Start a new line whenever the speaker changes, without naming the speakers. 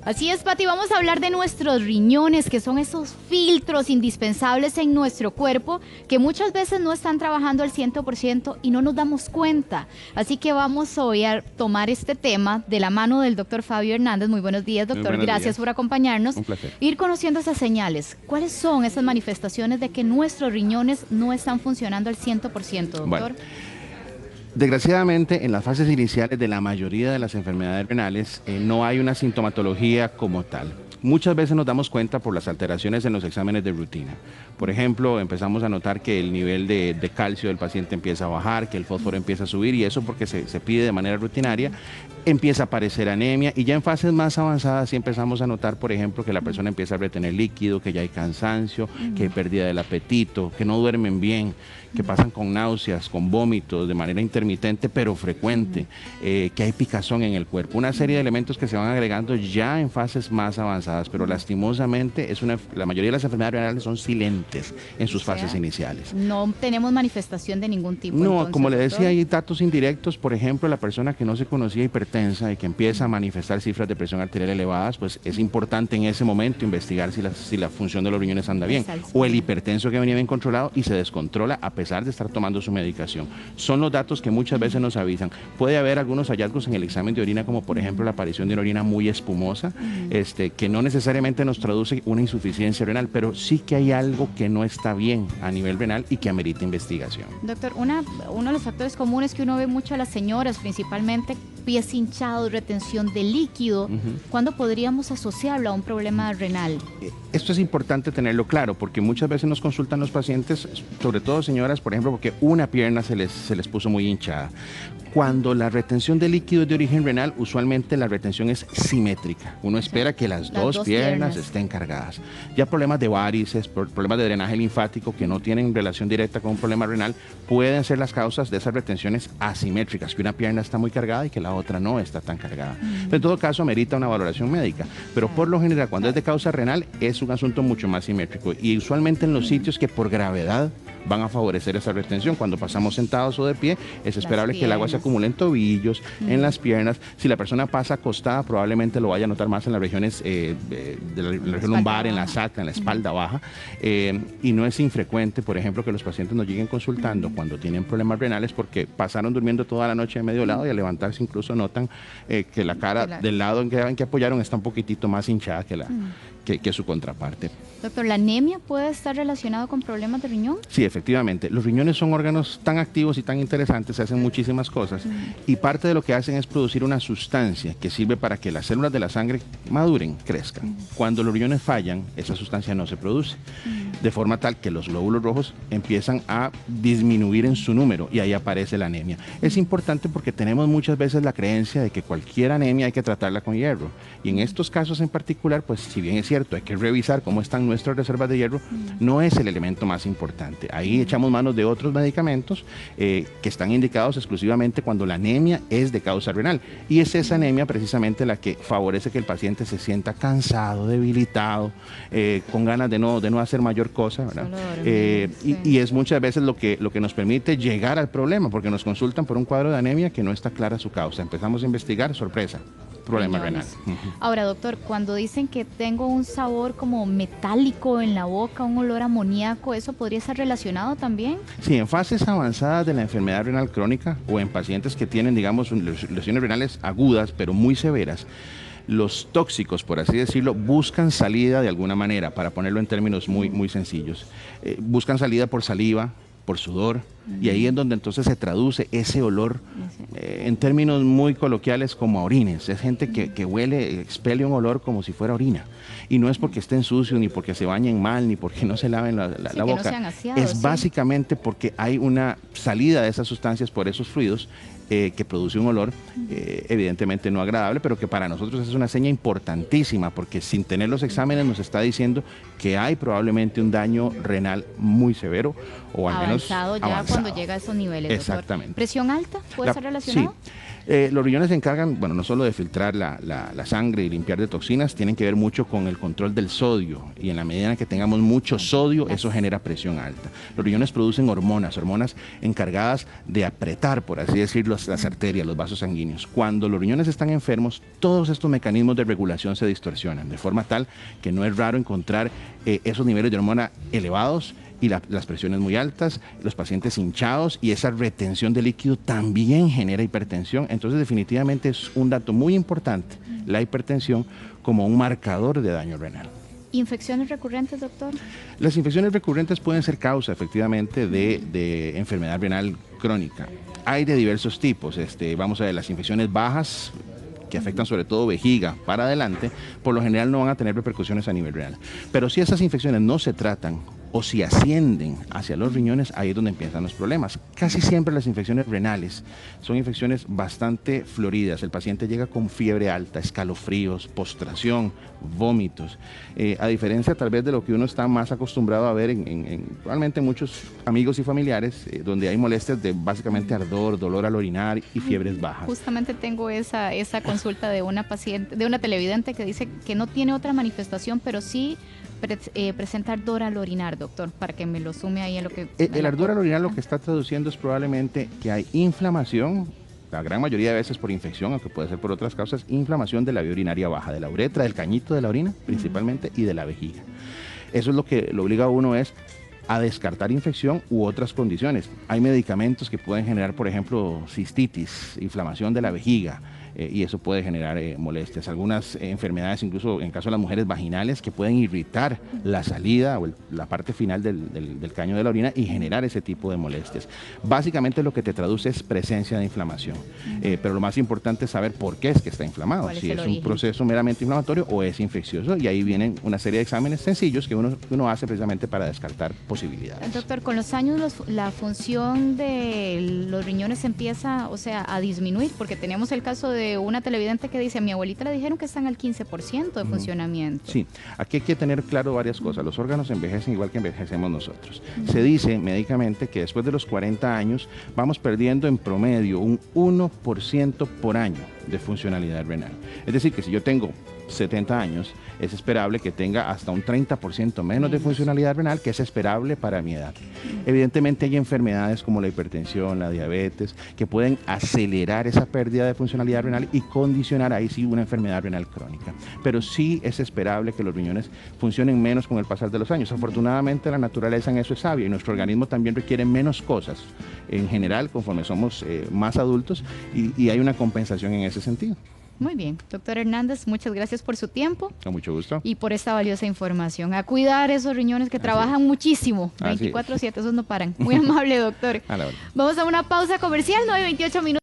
Así es, Pati, vamos a hablar de nuestros riñones, que son esos filtros indispensables en nuestro cuerpo, que muchas veces no están trabajando al 100% y no nos damos cuenta. Así que vamos hoy a tomar este tema de la mano del doctor Fabio Hernández. Muy buenos días, doctor. Gracias por acompañarnos.
Un placer.
Ir conociendo esas señales. ¿Cuáles son esas manifestaciones de que nuestros riñones no están funcionando al 100%, doctor?
Bueno, desgraciadamente, en las fases iniciales de la mayoría de las enfermedades renales no hay una sintomatología como tal. Muchas veces nos damos cuenta por las alteraciones en los exámenes de rutina. Por ejemplo, empezamos a notar que el nivel de calcio del paciente empieza a bajar, que el fósforo empieza a subir, y eso porque se pide de manera rutinaria. Empieza a aparecer anemia, y ya en fases más avanzadas sí empezamos a notar, por ejemplo, que la persona empieza a retener líquido, que ya hay cansancio, que hay pérdida del apetito, que no duermen bien, que pasan con náuseas, con vómitos de manera intermitente pero frecuente, que hay picazón en el cuerpo. Una serie de elementos que se van agregando ya en fases más avanzadas, pero lastimosamente la mayoría de las enfermedades renales son silentes en sus fases iniciales.
No tenemos manifestación de ningún tipo.
No,
entonces,
como le
doctor,
decía, hay datos indirectos. Por ejemplo, la persona que no se conocía hipertensa y que empieza a manifestar cifras de presión arterial elevadas, pues es importante en ese momento investigar si la función de los riñones anda bien. O el hipertenso que venía bien controlado y se descontrola a pesar de estar tomando su medicación. Son los datos que muchas veces nos avisan. Puede haber algunos hallazgos en el examen de orina, como por ejemplo la aparición de una orina muy espumosa, que no necesariamente nos traduce una insuficiencia renal, pero sí que hay algo que no está bien a nivel renal y que amerita investigación.
Doctor, uno de los factores comunes que uno ve mucho a las señoras, principalmente pies hinchados, retención de líquido. ¿Cuándo podríamos asociarlo a un problema renal?
Esto es importante tenerlo claro, porque muchas veces nos consultan los pacientes, sobre todo señoras, por ejemplo, porque una pierna se les puso muy hinchada. Cuando la retención de líquido es de origen renal, usualmente la retención es simétrica. Uno espera que las dos piernas estén cargadas. Ya problemas de varices, problemas de drenaje linfático que no tienen relación directa con un problema renal, pueden ser las causas de esas retenciones asimétricas, que una pierna está muy cargada y que la otra no está tan cargada. En todo caso, amerita una valoración médica. Pero por lo general, cuando es de causa renal, es un asunto mucho más simétrico. Y usualmente en los sitios que por gravedad van a favorecer esa retención. Cuando pasamos sentados o de pie, es esperable que el agua se acumule en tobillos, en las piernas. Si la persona pasa acostada, probablemente lo vaya a notar más en las regiones de la región lumbar, en la sacra, en la espalda baja. Y no es infrecuente, por ejemplo, que los pacientes nos lleguen consultando cuando tienen problemas renales porque pasaron durmiendo toda la noche de medio lado y al levantarse incluso notan que la cara del lado en que apoyaron está un poquitito más hinchada que su contraparte.
Doctor, ¿la anemia puede estar relacionada con problemas de riñón?
Sí, efectivamente. Los riñones son órganos tan activos y tan interesantes, hacen muchísimas cosas, y parte de lo que hacen es producir una sustancia que sirve para que las células de la sangre maduren, crezcan. Cuando los riñones fallan, esa sustancia no se produce, de forma tal que los glóbulos rojos empiezan a disminuir en su número y ahí aparece la anemia. Es importante porque tenemos muchas veces la creencia de que cualquier anemia hay que tratarla con hierro, y en estos casos en particular, pues si bien es cierto, hay que revisar cómo están nuestras reservas de hierro, no es el elemento más importante. Ahí echamos manos de otros medicamentos que están indicados exclusivamente cuando la anemia es de causa renal, y es esa anemia precisamente la que favorece que el paciente se sienta cansado, debilitado, con ganas de no hacer mayor cosa, ¿verdad? Y es muchas veces lo que nos permite llegar al problema, porque nos consultan por un cuadro de anemia que no está clara su causa. Empezamos a investigar, sorpresa, problema renal.
Ahora, doctor, cuando dicen que tengo un sabor como metálico en la boca, un olor amoníaco, ¿eso podría estar relacionado también?
Sí, en fases avanzadas de la enfermedad renal crónica o en pacientes que tienen, digamos, lesiones renales agudas pero muy severas, los tóxicos, por así decirlo, buscan salida de alguna manera, para ponerlo en términos muy sencillos. Buscan salida por saliva, por sudor, y ahí es donde entonces se traduce ese olor en términos muy coloquiales como a orines. Es gente que huele, expele un olor como si fuera orina, y no es porque estén sucios, ni porque se bañen mal, ni porque no se laven la boca,
no sean aseados,
es básicamente porque hay una salida de esas sustancias por esos fluidos que produce un olor evidentemente no agradable, pero que para nosotros es una seña importantísima, porque sin tener los exámenes nos está diciendo que hay probablemente un daño renal muy severo, o al menos
avanzado ya cuando llega a esos niveles.
Exactamente.
Doctor. ¿Presión alta puede estar relacionado?
Sí. Los riñones se encargan, bueno, no solo de filtrar la sangre y limpiar de toxinas, tienen que ver mucho con el control del sodio, y en la medida en que tengamos mucho sodio, eso genera presión alta. Los riñones producen hormonas encargadas de apretar, por así decirlo, las arterias, los vasos sanguíneos. Cuando los riñones están enfermos, todos estos mecanismos de regulación se distorsionan, de forma tal que no es raro encontrar esos niveles de hormona elevados y las presiones muy altas, los pacientes hinchados, y esa retención de líquido también genera hipertensión. Entonces, definitivamente es un dato muy importante, la hipertensión, como un marcador de daño renal.
¿Infecciones recurrentes, doctor?
Las infecciones recurrentes pueden ser causa, efectivamente, de enfermedad renal crónica. Hay de diversos tipos. Vamos a ver, las infecciones bajas, que afectan sobre todo vejiga para adelante, por lo general no van a tener repercusiones a nivel renal. Pero si esas infecciones no se tratan o si ascienden hacia los riñones, ahí es donde empiezan los problemas. Casi siempre las infecciones renales son infecciones bastante floridas. El paciente llega con fiebre alta, escalofríos, postración, vómitos. A diferencia tal vez de lo que uno está más acostumbrado a ver probablemente en muchos amigos y familiares, donde hay molestias de básicamente ardor, dolor al orinar y fiebres bajas.
Justamente tengo esa consulta de una paciente, de una televidente, que dice que no tiene otra manifestación, pero sí presenta ardor al orinar, doctor, para que me lo sume ahí a lo que...
El ardor al orinar lo que está traduciendo es probablemente que hay inflamación, la gran mayoría de veces por infección, aunque puede ser por otras causas, inflamación de la vía urinaria baja, de la uretra, del cañito de la orina principalmente, y de la vejiga. Eso es lo que lo obliga a uno a descartar infección u otras condiciones. Hay medicamentos que pueden generar, por ejemplo, cistitis, inflamación de la vejiga, y eso puede generar molestias. Algunas enfermedades, incluso en caso de las mujeres, vaginales, que pueden irritar la salida o la parte final del caño de la orina y generar ese tipo de molestias. Básicamente lo que te traduce es presencia de inflamación, pero lo más importante es saber por qué es que está inflamado, si es un proceso meramente inflamatorio o es infeccioso, y ahí vienen una serie de exámenes sencillos que uno hace precisamente para descartar posibilidades.
Doctor, con los años la función de los riñones empieza, a disminuir, porque tenemos el caso de una televidente que dice: a mi abuelita le dijeron que están al 15% de funcionamiento.
Sí, aquí hay que tener claro varias cosas. Los órganos envejecen igual que envejecemos nosotros. Se dice médicamente que después de los 40 años vamos perdiendo en promedio un 1% por año de funcionalidad renal. Es decir, que si yo tengo 70 años, es esperable que tenga hasta un 30% menos de funcionalidad renal, que es esperable para mi edad. Evidentemente hay enfermedades como la hipertensión, la diabetes, que pueden acelerar esa pérdida de funcionalidad renal y condicionar ahí sí una enfermedad renal crónica. Pero sí es esperable que los riñones funcionen menos con el pasar de los años. Afortunadamente la naturaleza en eso es sabia, y nuestro organismo también requiere menos cosas en general conforme somos más adultos, y hay una compensación en ese sentido.
Muy bien, doctor Hernández, muchas gracias por su tiempo.
Con mucho gusto.
Y por esta valiosa información. A cuidar esos riñones que trabajan muchísimo, 24/7, esos no paran. Muy amable, doctor. Vamos a una pausa comercial, 9:28 minutos.